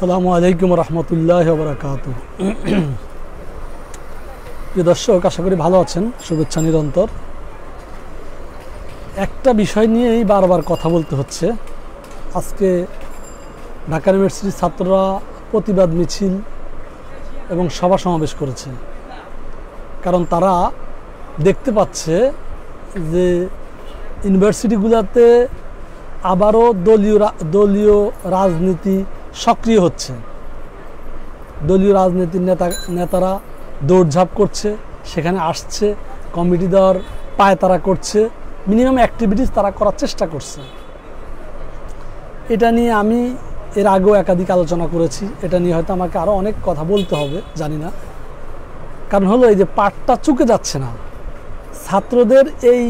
আসসালামু আলাইকুম রহমতুল্লাহ বারাকাতুহু। প্রিয় দর্শক, আশা করি ভালো আছেন। শুভেচ্ছা নিরন্তর। একটা বিষয় নিয়েই বারবার কথা বলতে হচ্ছে। আজকে ঢাকা ইউনিভার্সিটির ছাত্ররা প্রতিবাদ মিছিল এবং সভা সমাবেশ করেছে, কারণ তারা দেখতে পাচ্ছে যে ইউনিভার্সিটিগুলোতে আবারও দলীয় রাজনীতি সক্রিয় হচ্ছে। দলীয় রাজনীতির নেতারা দৌড়ঝাঁপ করছে, সেখানে আসছে, কমিটি দেওয়ার পায়তারা করছে, মিনিমাম অ্যাক্টিভিটিস তারা করার চেষ্টা করছে। এটা নিয়ে আমি এর আগেও একাধিক আলোচনা করেছি। এটা নিয়ে হয়তো আমাকে আরও অনেক কথা বলতে হবে, জানি না। কারণ হলো এই যে পাটটা চুকে যাচ্ছে না, ছাত্রদের এই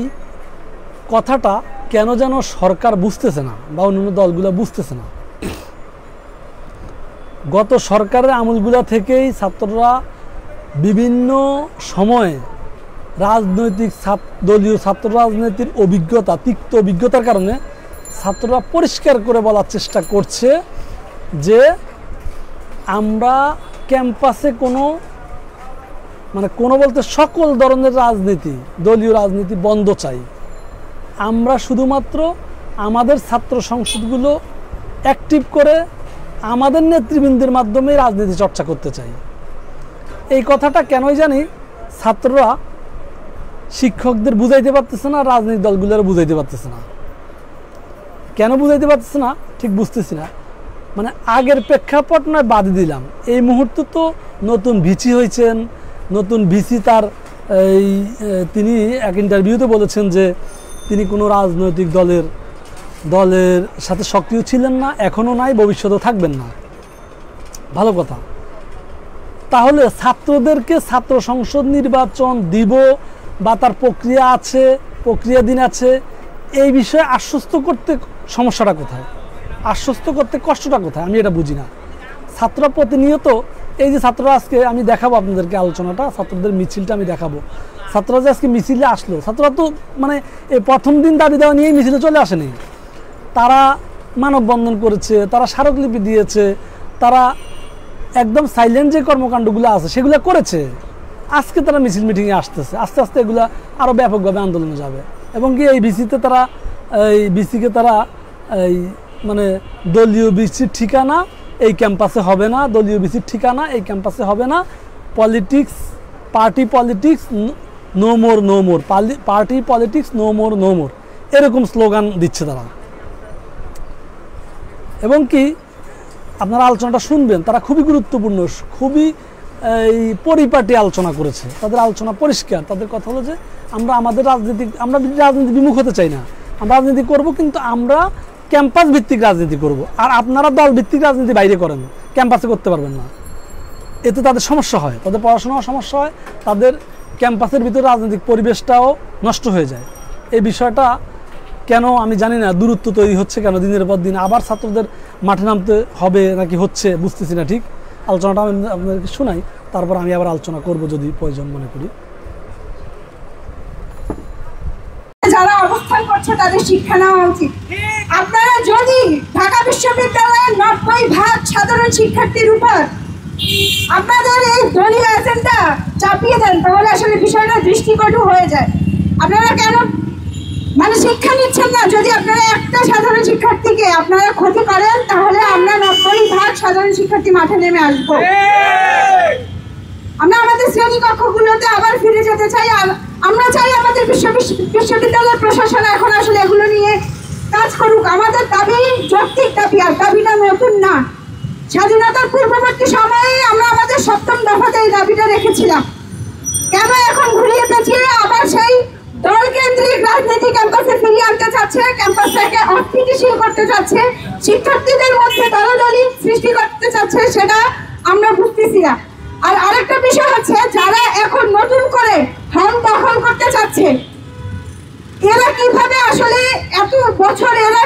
কথাটা কেন যেন সরকার বুঝতেছে না বা অন্যান্য দলগুলো বুঝতেছে না। গত সরকারের আমলগুলা থেকেই ছাত্ররা বিভিন্ন সময়ে দলীয় ছাত্র রাজনীতির তিক্ত অভিজ্ঞতার কারণে ছাত্ররা পরিষ্কার করে বলার চেষ্টা করছে যে আমরা ক্যাম্পাসে কোনো বলতে সকল ধরনের দলীয় রাজনীতি বন্ধ চাই। আমরা শুধুমাত্র আমাদের ছাত্র সংসদগুলো অ্যাক্টিভ করে আমাদের নেতৃবৃন্দের মাধ্যমে রাজনীতি চর্চা করতে চাই। এই কথাটা কেনই জানি ছাত্ররা শিক্ষকদের বুঝাইতে পারতেছে না, রাজনৈতিক দলগুলোর বুঝাইতে পারতেছে না। কেন বুঝাইতে পারতেছে না ঠিক বুঝতেছি না। আগের প্রেক্ষাপট নয় বাদই দিলাম, এই মুহূর্তে তো নতুন ভিসি হয়েছেন। নতুন ভিসি তিনি এক ইন্টারভিউতে বলেছেন যে তিনি কোনো রাজনৈতিক দলের সাথে সক্রিয় ছিলেন না, এখনও নাই, ভবিষ্যতেও থাকবেন না। ভালো কথা। তাহলে ছাত্রদেরকে ছাত্র সংসদ নির্বাচন দিব বা তার প্রক্রিয়াধীন আছে, এই বিষয়ে আশ্বস্ত করতে সমস্যাটা কোথায়, আশ্বস্ত করতে কষ্টটা কোথায়, আমি এটা বুঝি না। ছাত্ররা প্রতিনিয়ত এই যে ছাত্ররা আজকে আমি দেখাবো আপনাদেরকে আলোচনাটা, ছাত্রদের মিছিলটা আমি দেখাবো। ছাত্ররা যে আজকে মিছিলে আসলো, ছাত্ররা তো এই প্রথম দিন দাবি দেওয়া নিয়েই মিছিলে চলে আসেনি। তারা মানববন্ধন করেছে, তারা স্মারকলিপি দিয়েছে, তারা একদম সাইলেন্ট যে কর্মকাণ্ডগুলো আছে সেগুলো করেছে। আজকে তারা মিছিল মিটিংয়ে আসতেছে, আস্তে আস্তে এগুলো আরও ব্যাপকভাবে আন্দোলনে যাবে। এবং কি এই ভিসিকে তারা দলীয় ভিসির ঠিকানা এই ক্যাম্পাসে হবে না, দলীয় ভিসির ঠিকানা এই ক্যাম্পাসে হবে না, party politics no more, party politics no more, এরকম স্লোগান দিচ্ছে তারা। এবং কি আপনারা আলোচনাটা শুনবেন, তারা খুবই গুরুত্বপূর্ণ, খুবই পরিপাটি আলোচনা করেছে। তাদের আলোচনা পরিষ্কার। তাদের কথা হলো যে আমরা রাজনীতি বিমুখ হতে চাই না, আমরা রাজনীতি করব, কিন্তু আমরা ক্যাম্পাস ভিত্তিক রাজনীতি করব। আর আপনারা দল ভিত্তিক রাজনীতি বাইরে করেন, ক্যাম্পাসে করতে পারবেন না। এতে তাদের সমস্যা হয়, তাদের পড়াশোনার সমস্যা হয়, তাদের ক্যাম্পাসের ভিতরে রাজনৈতিক পরিবেশটাও নষ্ট হয়ে যায়। এই বিষয়টা কেন আমি জানি না, দূরত্ব তৈরি হচ্ছে কেন দিনের পর দিন। আবার ছাত্রদের মাঠে নামতে হবে নাকি হচ্ছে বুঝতেছি না ঠিক। আলোচনাটা আমি আপনাদেরকে শোনাই, তারপর আমি আবার আলোচনা করব যদি প্রয়োজন মনে করি। যারা অবস্থান করছে তাদের শিক্ষা নেওয়া উচিত। আপনারা যদি ঢাকা বিশ্ববিদ্যালয়ের 90% সাধারণ শিক্ষার্থীর উপর আপনাদের এই দলীয় এজেন্ডা চাপিয়ে দেন, তাহলে আসলে বিষয়টা দৃষ্টিকটু হয়ে যায়। আপনারা কেন শিক্ষা নিচ্ছেন না? যদি আপনারা একটা সাধারণ শিক্ষার্থীকে আপনারা ক্ষতি করেন, তাহলে আমরা 90% সাধারণ শিক্ষার্থী মাঠে নেমে আসবো। আমরা আমাদের শ্রেণী কক্ষগুলোতে আবার ফিরে যেতে চাই। আমরা চাই আমাদের বিশ্ববিদ্যালয় প্রশাসন এখন আসলে এগুলো নিয়ে কাজ করুক। আমাদের দাবি যৌক্তিক দাবি, আর দাবিটা নতুন না। স্বাধীনতার পূর্ববর্তী সময়ে আমরা আমাদের 7ম দফাতে এই দাবিটা রেখেছিলাম। কেন এখন ঘুরিয়ে পেঁচিয়ে আবার সেই দলকেন্দ্রিক রাজনীতি ক্যাম্পাসে ফিরিয়ে আনতে চাচ্ছে, ক্যাম্পাসটাকে অস্থিতিশীল করতে চাচ্ছে, শিক্ষার্থীদের মধ্যে দলাদলি সৃষ্টি করতে চাচ্ছে, সেটা আমরা বুঝতেছি না। আর আরেকটা বিষয় হচ্ছে, যারা এখন নতুন করে হল দখল করতে চাচ্ছে, এরা কিভাবে আসলে এত বছর এরা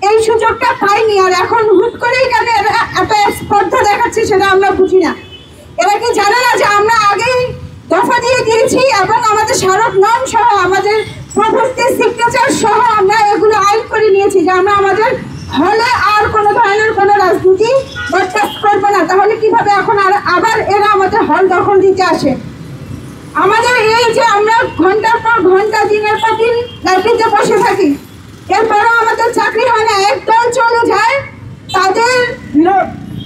এই সুযোগটা পায়নি, আর এখন হুট করেই কেন এরা এত স্পর্ধা দেখাচ্ছে সেটা আমরা বুঝি না। এরা কি জানে না যে আমরা আগেই দফা দিয়ে দিয়েছি এবং আমাদের স্মারক নাম সহ আমাদের প্রভুত্বের সিগনেচার সহ আমরা এগুলো আইন করে নিয়েছি যে আমরা আমাদের হলে আর কোনো ধরনের কোনো রাজনীতি বরদাস্ত করব তাহলে কিভাবে এখন আবার এরা আমাদের হল দখল দিতে আসে? আমাদের এই যে আমরা ঘন্টার পর ঘন্টা দিনের পর দিন লাইব্রেরিতে বসে থাকি, এরপরও আমাদের চাকরি হয় না। একদল চলে যায়,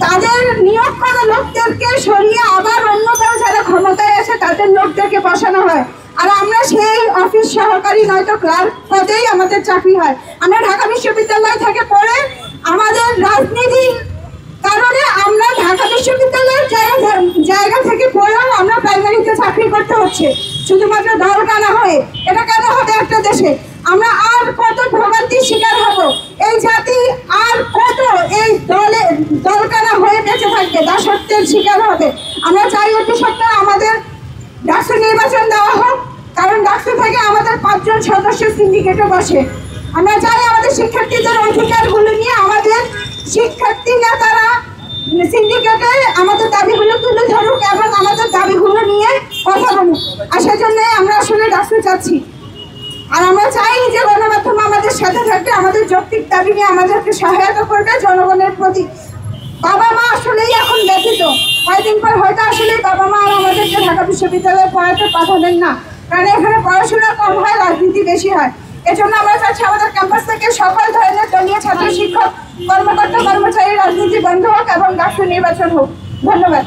তাদের নিয়োগ করা লোকদেরকে সরিয়ে আবার অন্য দল যারা ক্ষমতায় আসে তাদের লোকদেরকে বসানো হয়, আর আমরা সেই অফিস সহকারী নয়তো ক্লার্ক পদেই আমাদের চাকরি হয়। আমরা ঢাকা বিশ্ববিদ্যালয় থেকে পড়ে আমাদের রাজনীতির কারণে আমরা ঢাকা বিশ্ববিদ্যালয়ের জায়গা থেকে পড়েও আমরা প্রাইমারিতে চাকরি করতে হচ্ছে শুধুমাত্র দল কানা হয়ে। এটা কেন হবে একটা দেশে? আমরা আর কত ভোগান্তির শিকার হব? এই জাতি আর কত এই দল কানা হয়ে বেঁচে থাকবে, দাসত্বের শিকার হবে? আমরা চাই অতি সত্ত্বর আমাদের ডাকসু নির্বাচন দেওয়া হোক, কারণ ডাকসু থেকে আমাদের 5 জন সদস্য সিন্ডিকেটে বসে। আমরা চাই আমাদের শিক্ষার্থীদের অধিকারগুলো নিয়ে আমাদের শিক্ষার্থী নেতারা সিন্ডিকেটে আমাদের দাবিগুলো তুলে ধরুক এবং আমাদের দাবিগুলো নিয়ে কথা বলুক। আর সেজন্য আমরা আসলে ডাকসু চাচ্ছি। আর আমরা চাই যে গণমাধ্যম আমাদের সাথে থাকবে, আমাদের যৌক্তিক দাবি নিয়ে আমাদেরকে সহায়তা করবে জনগণের প্রতি। বাবা মা আসলেই এখন ব্যথিত। কয়েকদিন পর হয়তো আসলে বাবা মা আর আমাদেরকে ঢাকা বিশ্ববিদ্যালয়ে পড়াতে পাঠাবেন না, কারণ এখানে পড়াশোনা কম হয়, রাজনীতি বেশি হয়। এজন্য আমরা চাচ্ছি আমাদের ক্যাম্পাস থেকে সকল ধরনের দলীয় ছাত্র শিক্ষক কর্মকর্তা কর্মচারী রাজনীতি বন্ধ হোক এবং ডাকসু নির্বাচন হোক। ধন্যবাদ।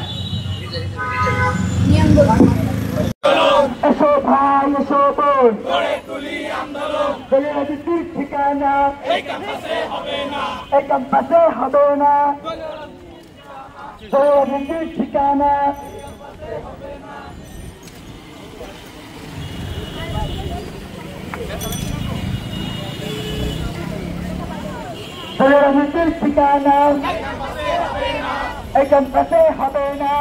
এসো ভাই এসো বোন, রাজনীতির ঠিকানা এই ক্যাম্পাসে হবে না, রাজনীতির ঠিকানা রাজনীতির ঠিকানা এই ক্যাম্পাসে হবে না,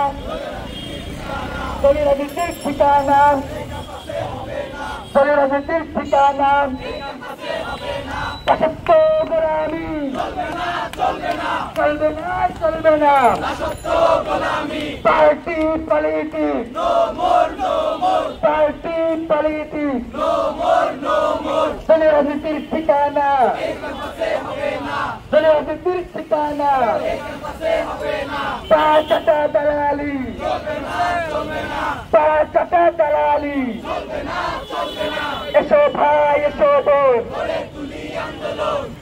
রাজনীতির ঠিকানা রাজনীতির ঠিকানা দাসত্ব গোলামি চলবে না, পার্টি পলিটিক্স, পার্টি পলিটিক্স, রাজনীতির ঠিকানা রাজনীতির ঠিকানা পা চাটা দালালি, পা চাটা দালালি। এসো ভাই এসো বোন,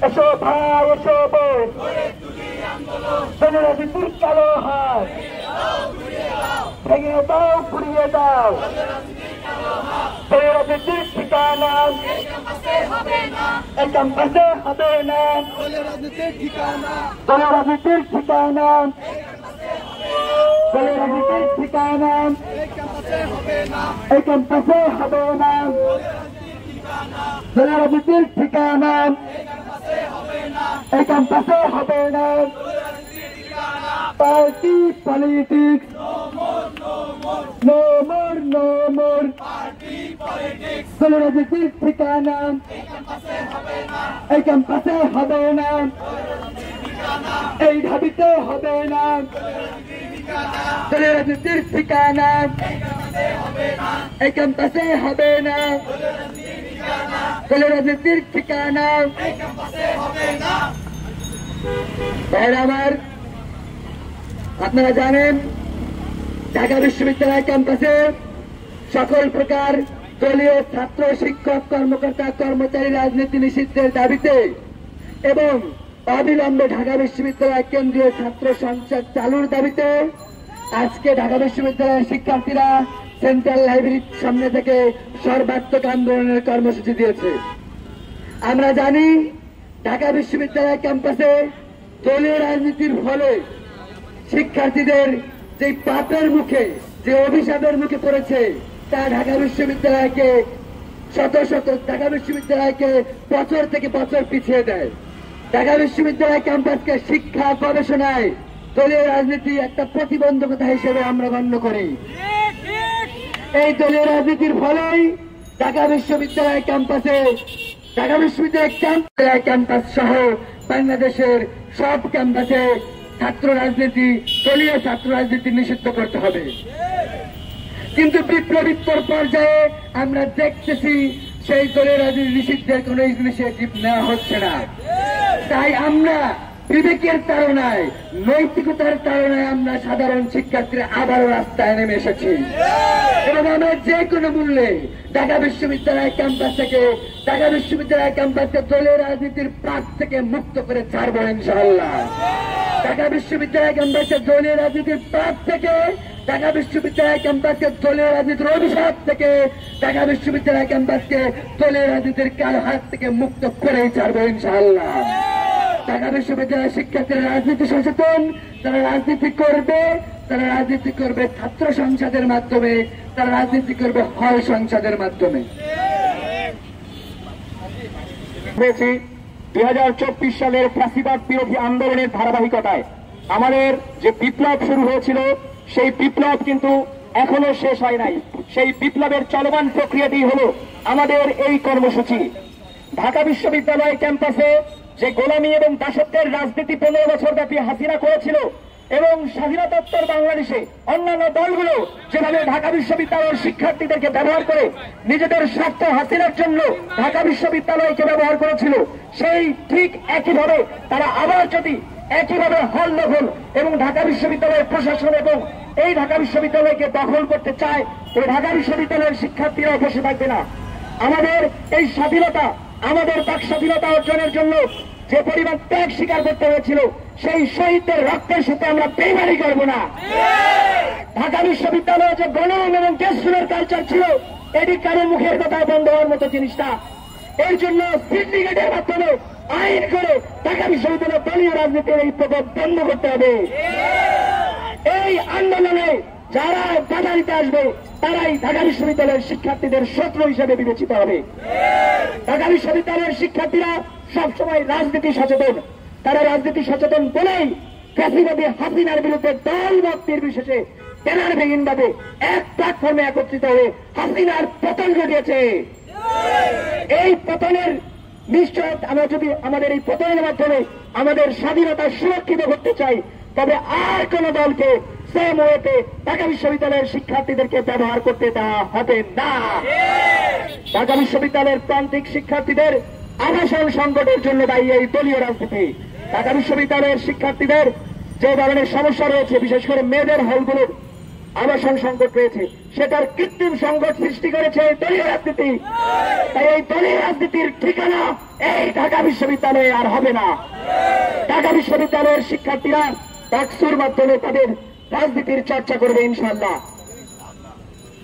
এসো ভাই এসো বোন, রাজনীতির কালো হাত ভেঙে দাও, ঘুরিয়ে দাও। রাজনীতির ঠিকানা এই ক্যাম্পাসে হবে না, রাজনীতির ঠিকানা রাজনীতির ঠিকানা এই ক্যাম্পাসে হবে না, রাজনীতির ঠিকানা এই ক্যাম্পাসে হবে না, পার্টি পলিটিক্স নো মোর, রাজনীতির ঠিকানা এই ক্যাম্পাসে হবে না, এই ঢাবিতে হবে না, রাজনীতির ঠিকানা এই ক্যাম্পাসে হবে না, রাজনীতির ঠিকানা আমার। আপনারা জানেন ঢাকা বিশ্ববিদ্যালয় ক্যাম্পাসে সকল প্রকার দলীয় ছাত্র শিক্ষক কর্মকর্তা কর্মচারী রাজনীতি নিষিদ্ধের দাবিতে এবং অবিলম্বে ঢাকা বিশ্ববিদ্যালয় কেন্দ্রীয় ছাত্র সংসদ চালুর দাবিতে আজকে ঢাকা বিশ্ববিদ্যালয়ের শিক্ষার্থীরা সেন্ট্রাল লাইব্রেরির সামনে থেকে সর্বাত্মক আন্দোলনের কর্মসূচি দিয়েছে। আমরা জানি ঢাকা বিশ্ববিদ্যালয় ক্যাম্পাসে দলীয় রাজনীতির ফলে শিক্ষার্থীদের যে পাপের মুখে, যে অভিশাপের মুখে পড়েছে, তা ঢাকা বিশ্ববিদ্যালয়কে ঢাকা বিশ্ববিদ্যালয়কে বছর থেকে বছর পিছিয়ে দেয়। ঢাকা বিশ্ববিদ্যালয় ক্যাম্পাসকে শিক্ষা গবেষণায় দলীয় রাজনীতি একটা প্রতিবন্ধকতা হিসেবে আমরা গণ্য করি। এই দলীয় রাজনীতির ফলেই ঢাকা বিশ্ববিদ্যালয় ক্যাম্পাস সহ বাংলাদেশের সব ক্যাম্পাসে দলীয় ছাত্র রাজনীতি নিষিদ্ধ করতে হবে। কিন্তু বিপ্লবোত্তর পর্যায়ে আমরা দেখতেছি সেই দলীয় রাজনীতি নিষিদ্ধের কোন ইনিশিয়েটিভ নেওয়া হচ্ছে না। তাই আমরা বিবেকের তাড়নায়, নৈতিকতার তাড়নায় আমরা সাধারণ শিক্ষার্থীরা আবারও রাস্তায় নেমে এসেছি এবং আমরা যে কোনো মূল্যে ঢাকা বিশ্ববিদ্যালয় ক্যাম্পাসকে দলীয় রাজনীতির পাঠ থেকে মুক্ত করে ছাড়বো ইনশাআল্লাহ। ঢাকা বিশ্ববিদ্যালয় ক্যাম্পাসকে দলীয় রাজনীতির পাঠ থেকে, ঢাকা বিশ্ববিদ্যালয় ক্যাম্পাসকে দলীয় রাজনীতির অভিশাপ থেকে, ঢাকা বিশ্ববিদ্যালয় ক্যাম্পাসকে দলীয় রাজনীতির কালো হাত থেকে মুক্ত করেই ছাড়বো ইনশাআল্লাহ। ঢাকা বিশ্ববিদ্যালয়ের শিক্ষার্থীরা রাজনীতি সচেতন, তারা রাজনীতি করবে ছাত্র সংসদের মাধ্যমে, তারা রাজনীতি করবে হল সংসদের মাধ্যমে। 2024 সালের ফ্যাসিবাদ বিরোধী আন্দোলনের ধারাবাহিকতায় আমাদের যে বিপ্লব শুরু হয়েছিল সেই বিপ্লব কিন্তু এখনো শেষ হয় নাই। সেই বিপ্লবের চলমান প্রক্রিয়াটি হলো আমাদের এই কর্মসূচি। ঢাকা বিশ্ববিদ্যালয় ক্যাম্পাসে যে গোলামি এবং দাসত্বের রাজনীতি 15 বছর ব্যাপী হাসিনা করেছিল এবং স্বাধীনতোত্তর বাংলাদেশে অন্যান্য দলগুলো যেভাবে ঢাকা বিশ্ববিদ্যালয়ের শিক্ষার্থীদেরকে ব্যবহার করে নিজেদের স্বার্থ হাসিলের জন্য ঢাকা বিশ্ববিদ্যালয়কে ব্যবহার করেছিল, সেই ঠিক একইভাবে তারা আবার যদি একইভাবে হল দখল এবং ঢাকা বিশ্ববিদ্যালয়ের প্রশাসন এবং এই ঢাকা বিশ্ববিদ্যালয়কে দখল করতে চায়, এই ঢাকা বিশ্ববিদ্যালয়ের শিক্ষার্থীরা বসে থাকবে না। আমাদের এই স্বাধীনতা, আমাদের বাক স্বাধীনতা অর্জনের জন্য যে পরিমাণ ত্যাগ স্বীকার করতে হয়েছিল, সেই শহীদদের রক্তের সাথে আমরা বেইমানি করব না। ঢাকা বিশ্ববিদ্যালয়ে যে গণম এবং কেসুলের কালচার ছিল, এটি কারো মুখের কথা বন্ধ হওয়ার মতো জিনিস না। এর জন্য সিন্ডিকেটের মাধ্যমে আইন করে ঢাকা বিশ্ববিদ্যালয়ের দলীয় রাজনীতির এই প্রভাব বন্ধ করতে হবে। এই আন্দোলনে যারা বাধা দিতে আসবে তারাই ঢাকা বিশ্ববিদ্যালয়ের শিক্ষার্থীদের শত্রু হিসেবে বিবেচিত হবে। ঢাকা বিশ্ববিদ্যালয়ের শিক্ষার্থীরা সবসময় রাজনীতি সচেতন। তারা রাজনীতি সচেতন বলেই ফ্যাসিবাদী হাসিনার বিরুদ্ধে দল মত নির্বিশেষে ব্যানারবিহীনভাবে এক প্ল্যাটফর্মে একত্রিত হয়ে হাসিনার পতন ঘটিয়েছে। এই পতনের নিশ্চয় আমরা যদি আমাদের এই পতনের মাধ্যমে আমাদের স্বাধীনতা সুরক্ষিত করতে চাই, তবে আর কোন দলকে সেম ওয়েতে ঢাকা বিশ্ববিদ্যালয়ের শিক্ষার্থীদেরকে ব্যবহার করতে দেওয়া হবে না। ঢাকা বিশ্ববিদ্যালয়ের প্রান্তিক শিক্ষার্থীদের আবাসন সংকটের জন্য দায়ী এই দলীয় রাজনীতি। ঢাকা বিশ্ববিদ্যালয়ের শিক্ষার্থীদের যে ধরনের সমস্যা রয়েছে, বিশেষ করে মেয়েদের হলগুলোর আবাসন সংকট রয়েছে, সেটার কৃত্রিম সংকট সৃষ্টি করেছে এই দলীয় রাজনীতি। তাই এই দলীয় রাজনীতির ঠিকানা এই ঢাকা বিশ্ববিদ্যালয়ে আর হবে না। ঢাকা বিশ্ববিদ্যালয়ের শিক্ষার্থীরা ডাকসুর মাধ্যমে তাদের রাজনীতির চর্চা করবে ইনশাআল্লাহ।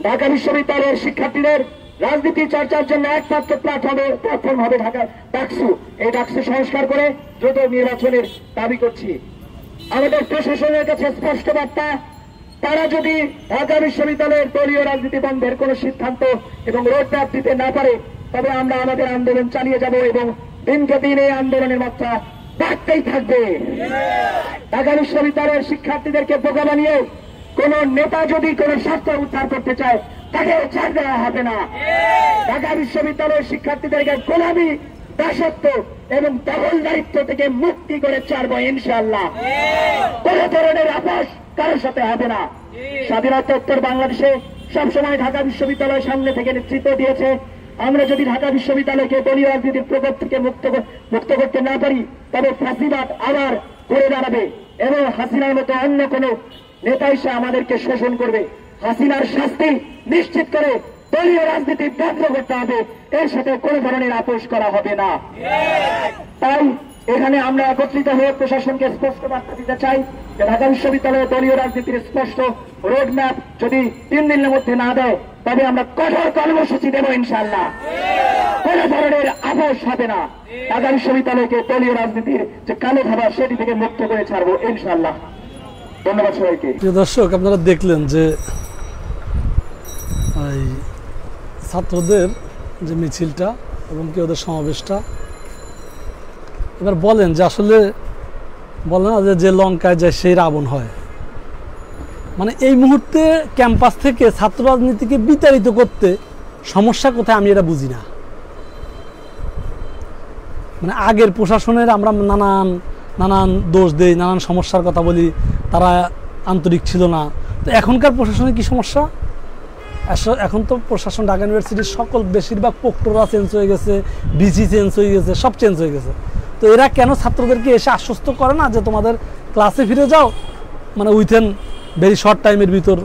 ঢাকা বিশ্ববিদ্যালয়ের শিক্ষার্থীদের রাজনীতি চর্চার জন্য একমাত্র প্ল্যাটফর্ম হবে ঢাকা ডাকসু। এই ডাকসু সংস্কার করে দ্রুত নির্বাচনের দাবি করছি। আমাদের প্রশাসনের কাছে স্পষ্ট বার্তা, তারা যদি ঢাকা বিশ্ববিদ্যালয়ের দলীয় রাজনীতি বন্ধের কোন সিদ্ধান্ত এবং রোডম্যাপ দিতে না পারে, তবে আমরা আমাদের আন্দোলন চালিয়ে যাব এবং দিনকে দিন এই আন্দোলনের মাত্রা বাড়তেই থাকবে। ঢাকা বিশ্ববিদ্যালয়ের শিক্ষার্থীদেরকে বোকা বানিয়ে কোন নেতা যদি কোন স্বার্থ উদ্ধার করতে চায়, তাকে ছাড় দেওয়া হবে না। ঢাকা বিশ্ববিদ্যালয়ের শিক্ষার্থীদেরকে গোলামি, দাসত্ব এবং দখলদারিত্ব থেকে মুক্তি করে ছাড়বো ইনশাআল্লাহ। কোন ধরনের আপোষ কারোর সাথে হবে না। স্বাধীনতোত্তর বাংলাদেশে সবসময় ঢাকা বিশ্ববিদ্যালয় সামনে থেকে নেতৃত্ব দিয়েছে। আমরা যদি ঢাকা বিশ্ববিদ্যালয়কে দলীয় রাজনীতির প্রকোপ থেকে মুক্ত করতে না পারি, তবে ফ্যাসিবাদ আবার ঘুরে দাঁড়াবে এবং হাসিনার মতো অন্য কোন নেতা এসে আমাদেরকে শোষণ করবে। হাসিনার শাস্তি নিশ্চিত করে দলীয় রাজনীতি বন্ধ করতে হবে, এর সাথে কোন ধরনের আপোষ করা হবে না। তাই এখানে আমরা একত্রিত হয়ে প্রশাসনকে স্পষ্ট বার্তা দিতে চাই যে ঢাকা বিশ্ববিদ্যালয়ের দলীয় রাজনীতির স্পষ্ট রোডম্যাপ যদি 3 দিনের মধ্যে না দেয়, তবে আমরা কঠোর কর্মসূচি দেব ইনশাআল্লাহ। কোন ধরনের আপোষ হবে না। ঢাকা বিশ্ববিদ্যালয়কে দলীয় রাজনীতির যে কালো ধারা সেটি থেকে মুক্ত করে ছাড়বো ইনশাআল্লাহ। ধন্যবাদ সবাইকে। প্রিয় দর্শক, আপনারা দেখলেন যে ছাত্রদের যে মিছিলটা এবং কি ওদের সমাবেশটা। এবার বলেন যে আসলে বলে না যে লঙ্কায় যায় সেই রাবণ হয়, মানে এই মুহূর্তে ক্যাম্পাস থেকে ছাত্র রাজনীতিকে বিতাড়িত করতে সমস্যা কোথায় আমি এটা বুঝি না। মানে আগের প্রশাসনের আমরা নানান দোষ দেই, নানান সমস্যার কথা বলি, তারা আন্তরিক ছিল না। তো এখনকার প্রশাসনের কি সমস্যা? এখন তো প্রশাসন ঢাকা ইউনিভার্সিটির সকল বেশিরভাগ প্রক্টররা চেঞ্জ হয়ে গেছে, ডিসি চেঞ্জ হয়ে গেছে, সব চেঞ্জ হয়ে গেছে। তো এরা কেন ছাত্রদেরকে এসে আশ্বস্ত করে না যে তোমাদের ক্লাসে ফিরে যাও, মানে উইথিন ভেরি শর্ট টাইমের ভিতর